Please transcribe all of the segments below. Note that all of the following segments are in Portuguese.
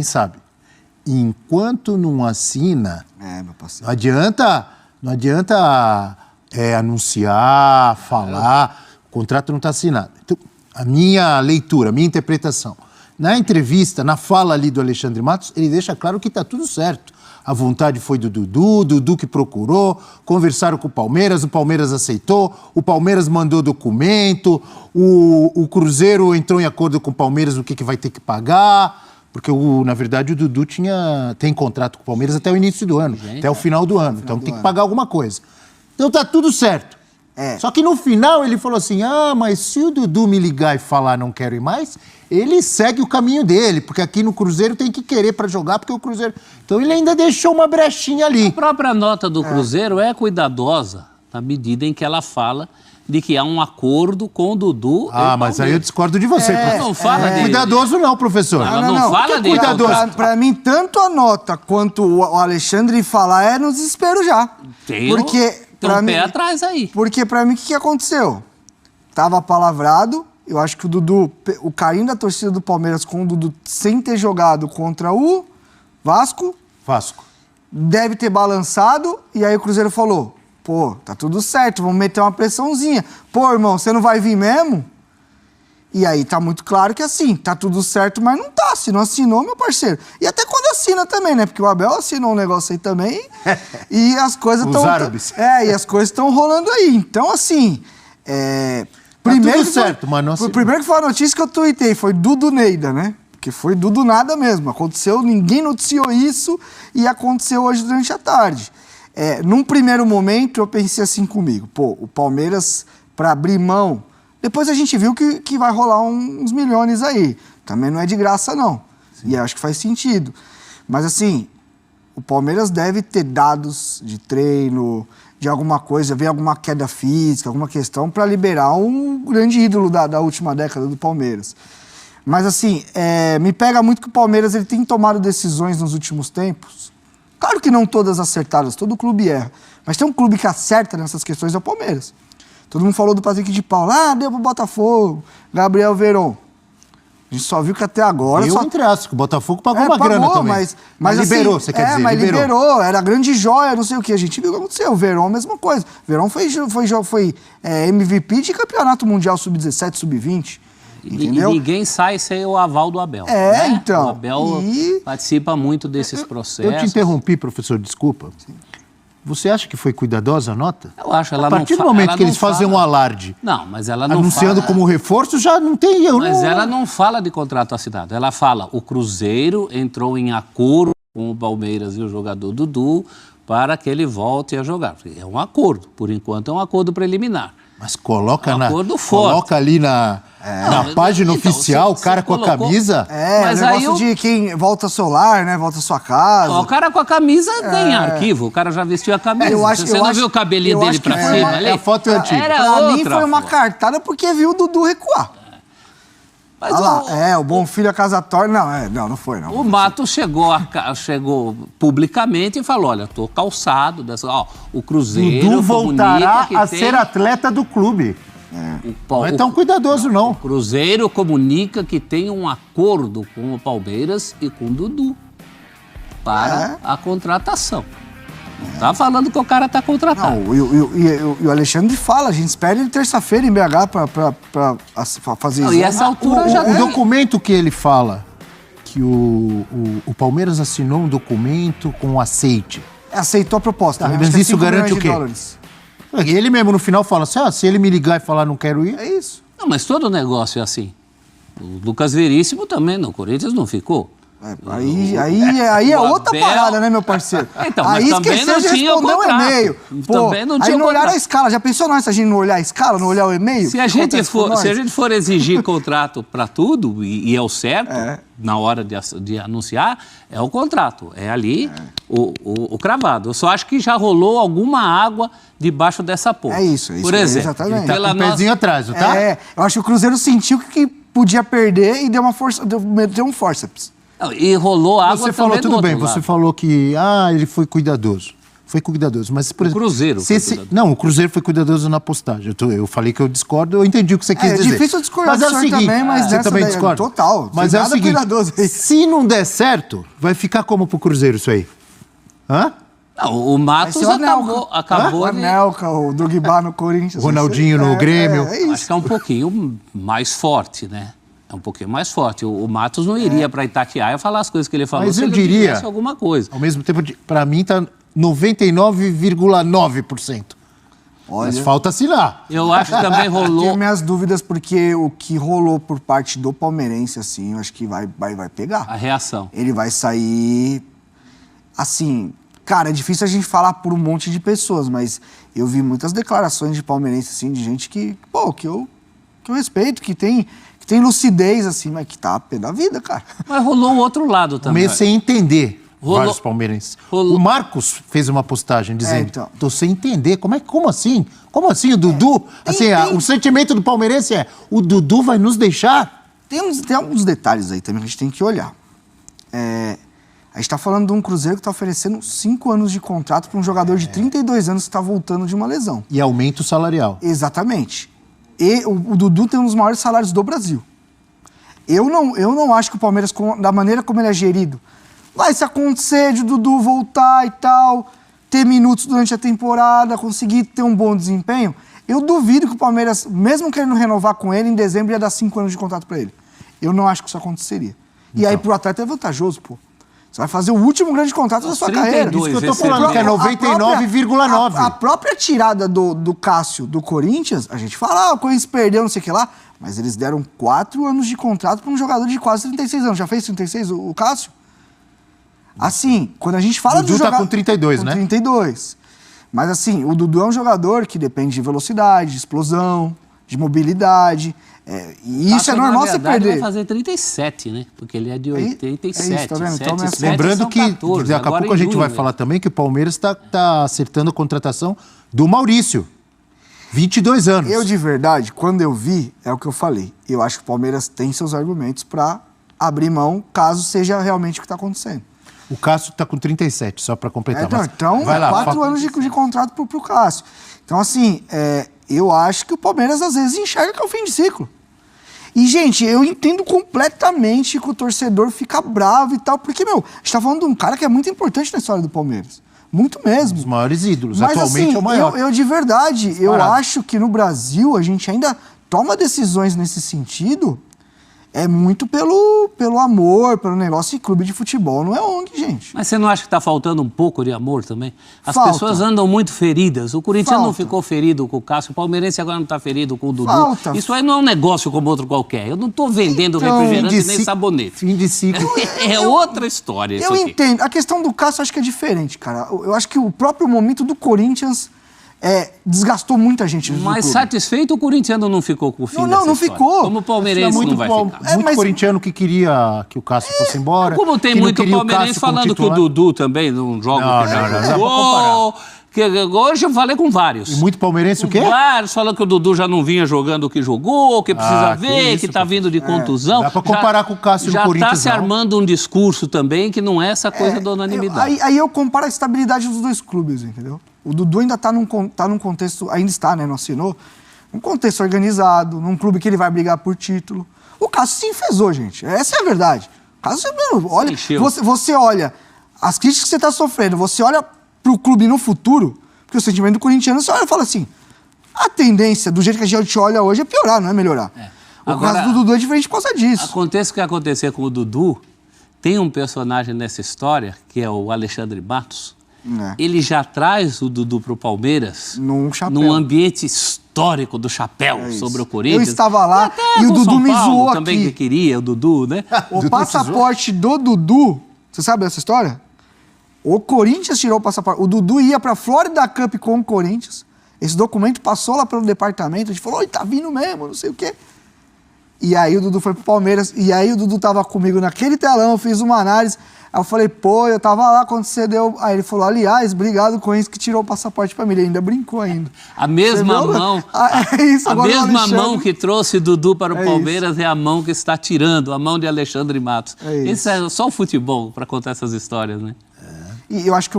sabe, enquanto não assina, meu parceiro, não adianta anunciar, falar, o contrato não está assinado. Então, a minha leitura, a minha interpretação, na entrevista, na fala ali do Alexandre Matos, ele deixa claro que está tudo certo. A vontade foi do Dudu que procurou, conversaram com o Palmeiras aceitou, o Palmeiras mandou documento, o Cruzeiro entrou em acordo com o Palmeiras o que vai ter que pagar, porque, na verdade, o Dudu tem contrato com o Palmeiras até o início do ano, até o final do ano, então tem que pagar alguma coisa. Então tá tudo certo. Só que no final ele falou assim, mas se o Dudu me ligar e falar não quero ir mais, ele segue o caminho dele, porque aqui no Cruzeiro tem que querer para jogar, porque o Cruzeiro... Então ele ainda deixou uma brechinha ali. A própria nota do Cruzeiro é cuidadosa, na medida em que ela fala de que há um acordo com o Dudu. Mas aí eu discordo de você. Não fala de... Cuidadoso não, professor. Ela não fala de... Cuidadoso. Pra mim, tanto a nota quanto o Alexandre falar é no desespero já. Tem Pra um mim, pé atrás aí. Porque pra mim, o que aconteceu? Tava palavrado, eu acho que o Dudu, o carinho da torcida do Palmeiras com o Dudu sem ter jogado contra o Vasco, deve ter balançado, e aí o Cruzeiro falou, tá tudo certo, vamos meter uma pressãozinha. Irmão, você não vai vir mesmo? E aí tá muito claro que assim, tá tudo certo, mas não tá. Se não assinou, meu parceiro. E até quando assina também, né? Porque o Abel assinou um negócio aí também e as coisas estão... Os árabes. E as coisas estão rolando aí. Então, assim... Primeiro tudo certo, mas não assinou. Primeiro que foi a notícia que eu tuitei, foi Dudu Neida, né? Porque foi Dudu nada mesmo. Aconteceu, ninguém noticiou isso e aconteceu hoje durante a tarde. Num primeiro momento, eu pensei assim comigo. O Palmeiras, pra abrir mão... Depois a gente viu que vai rolar uns milhões aí. Também não é de graça, não. Sim. E acho que faz sentido. Mas, assim, o Palmeiras deve ter dados de treino, de alguma coisa, ver alguma queda física, alguma questão, para liberar um grande ídolo da última década do Palmeiras. Mas, assim, me pega muito que o Palmeiras ele tem tomado decisões nos últimos tempos. Claro que não todas acertadas, todo clube erra. Mas tem um clube que acerta nessas questões, é o Palmeiras. Todo mundo falou do Patrick de Paula, deu pro Botafogo, Gabriel Veron. A gente só viu que até agora... entre aspas, que o Botafogo pagou uma grana também. Mas liberou, assim, você quer dizer? Mas liberou, era grande joia, não sei o que. A gente viu o que aconteceu. O Veron, a mesma coisa. O Veron foi MVP de campeonato mundial sub-17, sub-20. Entendeu? E ninguém sai sem o aval do Abel. Então. O Abel participa muito desses processos. Eu te interrompi, professor, desculpa. Sim. Você acha que foi cuidadosa a nota? Eu acho. Ela a partir do momento que eles fazem um alarde, mas ela não anunciando como reforço, já não tem erro. Mas ela não fala de contrato assinado. Ela fala, o Cruzeiro entrou em acordo com o Palmeiras e o jogador Dudu para que ele volte a jogar. É um acordo. Por enquanto é um acordo preliminar. Mas coloca, coloca ali na página oficial, o cara com a camisa. Mas negócio de quem volta ao seu lar, né? Volta à sua casa. O cara com a camisa tem arquivo, o cara já vestiu a camisa. Você não viu o cabelinho dele pra cima ali? A foto é antiga. Pra mim foi uma cartada porque viu o Dudu recuar. Mas o bom filho a casa torna. Não foi, não. O Matos chegou publicamente e falou, olha, tô calçado dessa... o Cruzeiro Dudu voltará a ser atleta do clube. Não é tão cuidadoso, não. O Cruzeiro comunica que tem um acordo com o Palmeiras e com o Dudu para a contratação. Não tá falando que o cara tá contratado. Não, e o Alexandre fala, a gente espera ele terça-feira em BH pra fazer isso. E essa altura já o documento que ele fala, que o Palmeiras assinou um documento com aceite. Aceitou a proposta. Mas isso garante o quê? Ele mesmo no final fala assim, se ele me ligar e falar não quero ir, é isso. Não, mas todo negócio é assim. O Lucas Veríssimo também no Corinthians não ficou. Aí é outra parada, né, meu parceiro? Então, mas aí também não tinha o contrato. Um e-mail. Também não tinha aí não contrato. olhar a escala. Já pensou se a gente não olhar a escala, não olhar o e-mail? Se a gente for exigir contrato para tudo, e é o certo, na hora de anunciar, é o contrato. É ali o cravado. Eu só acho que já rolou alguma água debaixo dessa ponte. É isso. Por exemplo, exatamente. Tá com o pezinho atrás, tá? Eu acho que o Cruzeiro sentiu que podia perder e deu um forceps. E rolou água Você falou, tudo bem, você falou que ele foi cuidadoso. foi cuidadoso. Mas, por exemplo, Cruzeiro foi cuidadoso. Não, o Cruzeiro foi cuidadoso na postagem. Eu falei que eu discordo, eu entendi o que você quis dizer. É difícil discordar mas é do o senhor seguinte, também, mas você nessa também daí, discorda? total. Mas Sem é o nada seguinte, cuidadoso aí. se não der certo, vai ficar como pro Cruzeiro isso aí? Hã? Não, o Matos Vai ser o acabou O de... Anelka, o Drogba no Corinthians. Ronaldinho no Grêmio. É isso. Acho que é um pouquinho mais forte, né? É um pouquinho mais forte. O Matos não iria para Itatiaia falar as coisas que ele falou. Mas se eu ele diria, tivesse alguma coisa. Ao mesmo tempo, para mim tá 99,9%. Olha, Mas falta assinar. Eu acho que também rolou... tenho minhas dúvidas, porque o que rolou por parte do palmeirense, assim, eu acho que vai pegar. a reação. Ele vai sair, assim... Cara, é difícil a gente falar por um monte de pessoas, mas eu vi muitas declarações de palmeirense, assim, de gente que eu respeito, que tem lucidez, assim, mas que tá a pé da vida, cara. Mas rolou o outro lado também. Meio sem entender Rolou- vários palmeirenses. rolou- O Marcos fez uma postagem dizendo, então. tô sem entender, como assim? Como assim o Dudu? O sentimento do palmeirense é, o Dudu vai nos deixar? Tem alguns detalhes aí também que a gente tem que olhar. A gente tá falando de um Cruzeiro que tá oferecendo 5 anos de contrato para um jogador de 32 anos que tá voltando de uma lesão. E aumento salarial. Exatamente. E o Dudu tem um dos maiores salários do Brasil. Eu não acho que o Palmeiras, da maneira como ele é gerido, vai se acontecer de o Dudu voltar e tal, ter minutos durante a temporada, conseguir ter um bom desempenho, eu duvido que o Palmeiras, mesmo querendo renovar com ele, em dezembro ia dar 5 anos de contrato para ele. Eu não acho que isso aconteceria. E aí pro atleta é vantajoso, pô. Você vai fazer o último grande contrato da sua carreira. 32, Isso que eu tô falando, que é 99,9. A própria tirada do Cássio do Corinthians, a gente fala, o Corinthians perdeu, não sei o que lá, mas eles deram 4 anos de contrato para um jogador de quase 36 anos. Já fez 36 o Cássio? Assim, quando a gente fala O Dudu tá com 32, né? 32. Mas assim, o Dudu é um jogador que depende de velocidade, de explosão, de mobilidade. E isso é normal você perder. Vai fazer 37, né? Porque ele é de 87. É isso, tá vendo? Então, 7, Lembrando são que 14, daqui a agora pouco a em gente vai junho, falar também que o Palmeiras tá acertando a contratação do Maurício. 22 anos. Eu, de verdade, quando eu vi, é o que eu falei. Eu acho que o Palmeiras tem seus argumentos para abrir mão, caso seja realmente o que está acontecendo. O Cássio tá com 37, só para completar. Mas Então, vai lá, 4 anos de contrato pro Cássio. Então, assim, eu acho que o Palmeiras, às vezes, enxerga que é o fim de ciclo. E, gente, eu entendo completamente que o torcedor fica bravo e tal, porque, a gente tá falando de um cara que é muito importante na história do Palmeiras. Muito mesmo. Os maiores ídolos. Mas, Atualmente assim, é o maior. eu de verdade, eu Disparado. acho que no Brasil a gente ainda toma decisões nesse sentido muito pelo amor, pelo negócio de clube de futebol, não é ONG, gente. Mas você não acha que está faltando um pouco de amor também? As Falta. pessoas andam muito feridas. O Corinthians não Falta. ficou ferido com o Cássio, o Palmeirense agora não está ferido com o Dudu. Falta. Isso aí não é um negócio como outro qualquer. Eu não estou vendendo Então, refrigerante nem sabonete. Fim de ciclo. É outra história isso Eu aqui. entendo. A questão do Cássio eu acho que é diferente, cara. Eu acho que o próprio momento do Corinthians desgastou muita gente. do Mas clube. satisfeito o corintiano não ficou com o fim Não, dessa não história. ficou. Como o palmeirense muito não vai ficar. muito mas- corintiano que queria que o Cássio fosse embora. Como tem que não muito queria o palmeirense Cássio como falando que o titular. Dudu também não joga. Não, que não, não, dá pra jogou. Hoje eu falei com vários. E muito palmeirense o quê? Vários falando que o Dudu já não vinha jogando o que jogou, que precisa que ver, isso, que tá pô. vindo de contusão. Dá pra comparar com o Cássio no Já Corinthians, tá se não. armando um discurso também que não é essa coisa da unanimidade. Aí eu comparo a estabilidade dos dois clubes, entendeu? O Dudu ainda tá num contexto, ainda está, né? Não assinou. Um contexto organizado, num clube que ele vai brigar por título. O Cássio se enfesou, gente. Essa é a verdade. O Cássio, olha, encheu. você olha as críticas que você tá sofrendo, você olha pro clube no futuro, porque o sentimento do corintiano, você olha e fala assim, a tendência, do jeito que a gente olha hoje, é piorar, não é melhorar. O Agora, caso do Dudu é diferente por causa disso. Aconteça o que acontecer com o Dudu, tem um personagem nessa história, que é o Alexandre Matos. Ele já traz o Dudu pro Palmeiras Num chapéu. num ambiente histórico do chapéu sobre o Corinthians. Eu estava lá Até e o com Dudu São me Paulo zoou também aqui. que queria, o Dudu, né? O passaporte do Dudu, você sabe dessa história? O Corinthians tirou o passaporte. O Dudu ia pra Florida Cup com o Corinthians. Esse documento passou lá pelo departamento. A gente falou, oi, tá vindo mesmo, não sei o quê. E aí o Dudu foi pro Palmeiras. E aí o Dudu tava comigo naquele telão, eu fiz uma análise. Aí eu falei, pô, eu tava lá quando você deu... Aí ele falou, aliás, obrigado com isso que tirou o passaporte pra mim. Ele ainda brincou ainda. A mesma Você viu? mão, É isso, a agora o mesma Alexandre- mão que trouxe Dudu para o É Palmeiras é a mão que está tirando, a mão de Alexandre Matos. É isso. Isso é só o futebol para contar essas histórias, né? E eu acho que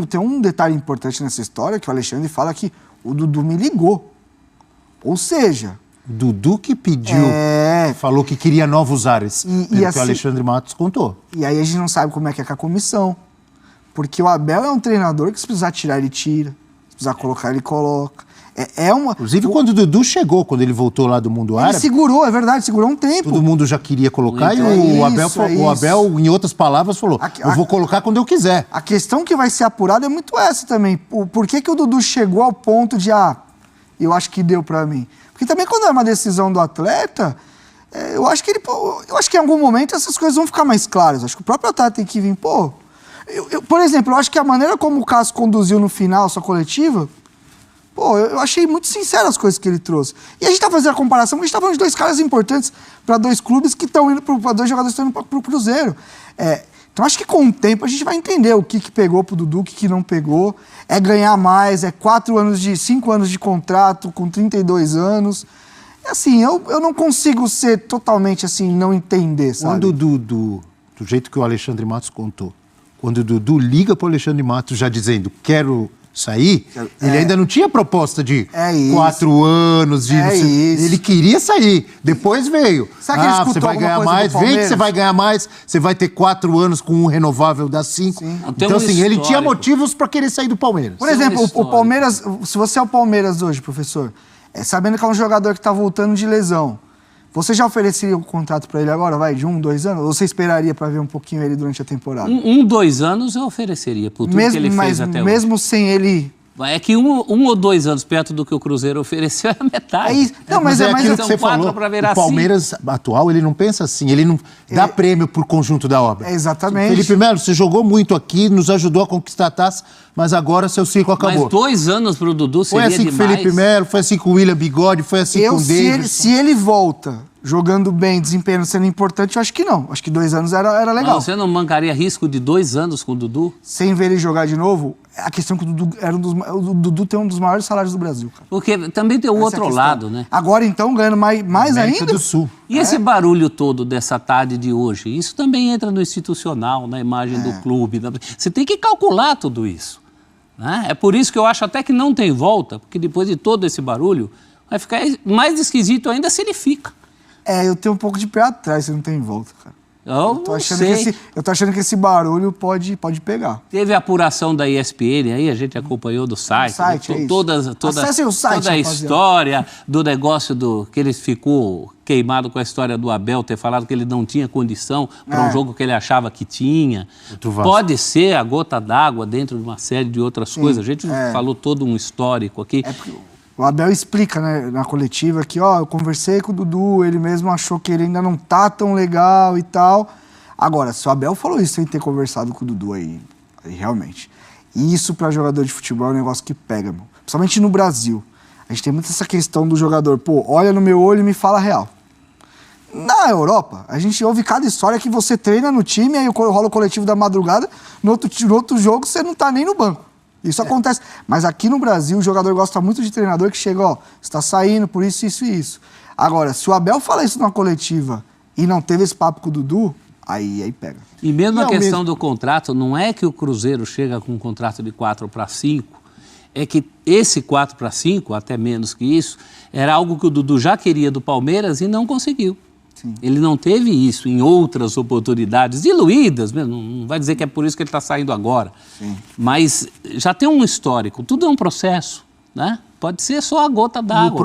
tem um detalhe importante nessa história, que o Alexandre fala que o Dudu me ligou. Ou seja... Dudu que pediu, falou que queria novos ares, pelo que o Alexandre Matos contou. E aí a gente não sabe como é que é com a comissão. Porque o Abel é um treinador que se precisar tirar, ele tira. Se precisar colocar, ele coloca. Inclusive, quando o Dudu chegou, quando ele voltou lá do mundo árabe... Ele segurou, é verdade, segurou um tempo. Todo mundo já queria colocar e o Abel, em outras palavras, falou, eu vou colocar quando eu quiser. A questão que vai ser apurada é muito essa também. Por que o Dudu chegou ao ponto de, eu acho que deu pra mim? Porque também quando é uma decisão do atleta, eu acho que em algum momento essas coisas vão ficar mais claras. Acho que o próprio atleta tem que vir, por exemplo, eu acho que a maneira como o Cássio conduziu no final a sua coletiva, eu achei muito sincero as coisas que ele trouxe. E a gente tá fazendo a comparação, porque a gente tá falando de dois caras importantes para dois clubes que estão indo para dois jogadores que estão indo pro Cruzeiro. Então acho que com o tempo a gente vai entender o que pegou pro Dudu, o que não pegou. É ganhar mais, 5 anos de contrato com 32 anos. Assim, eu não consigo ser totalmente assim, não entender, sabe? Quando do jeito que o Alexandre Matos contou, quando o Dudu liga pro Alexandre Matos já dizendo, quero sair, ele ainda não tinha proposta de 4 anos, ele queria sair, depois veio. Será que ele escutou você vai ganhar coisa mais, vem que você vai ganhar mais, você vai ter 4 anos com um renovável das 5. Então, assim, ele tinha motivos para querer sair do Palmeiras. Por exemplo, o Palmeiras, se você é o Palmeiras hoje, professor, sabendo que é um jogador que tá voltando de lesão, você já ofereceria um contrato para ele agora, de 1, 2 anos? Ou você esperaria para ver um pouquinho ele durante a temporada? 2 anos eu ofereceria, por tudo que ele fez até hoje. Mesmo sem ele... É que 1 ou 2 anos perto do que o Cruzeiro ofereceu é a metade. Não, mas é aquilo que você falou, o Palmeiras atual, ele não pensa assim, ele não dá prêmio por conjunto da obra. Exatamente. Felipe Melo, você jogou muito aqui, nos ajudou a conquistar a taça, mas agora seu ciclo acabou. Mas 2 anos pro Dudu seria demais. Foi assim com o Felipe Melo, foi assim com o William Bigode, foi assim com o David. Se ele volta jogando bem, desempenhando, sendo importante, eu acho que não. Acho que 2 anos era legal. Mas você não mancaria risco de 2 anos com o Dudu? Sem ver ele jogar de novo, a questão é que o Dudu tem um dos maiores salários do Brasil, cara. Porque também tem o outro lado, né? Agora, então, ganhando mais ainda. do Sul. E esse barulho todo dessa tarde de hoje, isso também entra no institucional, na imagem do clube. Você tem que calcular tudo isso. Né? É por isso que eu acho até que não tem volta, porque depois de todo esse barulho, vai ficar mais esquisito ainda se ele fica. Eu tenho um pouco de pé atrás se não tem volta, cara. Eu tô achando que esse barulho pode pegar. Teve a apuração da ESPN aí, a gente acompanhou do site. Acessem o site, toda a história do negócio que ele ficou queimado com a história do Abel ter falado que ele não tinha condição para um jogo que ele achava que tinha. Pode ser a gota d'água dentro de uma série de outras coisas. A gente falou todo um histórico aqui. O Abel explica, né, na coletiva que, eu conversei com o Dudu, ele mesmo achou que ele ainda não tá tão legal e tal. Agora, se o Abel falou isso sem ter conversado com o Dudu aí realmente. Isso para jogador de futebol é um negócio que pega, meu. Principalmente no Brasil. A gente tem muito essa questão do jogador, olha no meu olho e me fala a real. Na Europa, a gente ouve cada história que você treina no time, aí rola o coletivo da madrugada, no outro jogo você não tá nem no banco. Isso acontece. Mas aqui no Brasil, o jogador gosta muito de treinador que chega, você está saindo por isso, isso e isso. Agora, se o Abel fala isso numa coletiva e não teve esse papo com o Dudu, aí pega. E mesmo a questão do contrato, não é que o Cruzeiro chega com um contrato de 4 para 5, é que esse 4 para 5, até menos que isso, era algo que o Dudu já queria do Palmeiras e não conseguiu. Sim. Ele não teve isso em outras oportunidades, diluídas, não vai dizer que é por isso que ele está saindo agora. Sim. Mas já tem um histórico, tudo é um processo, né? Pode ser só a gota d'água.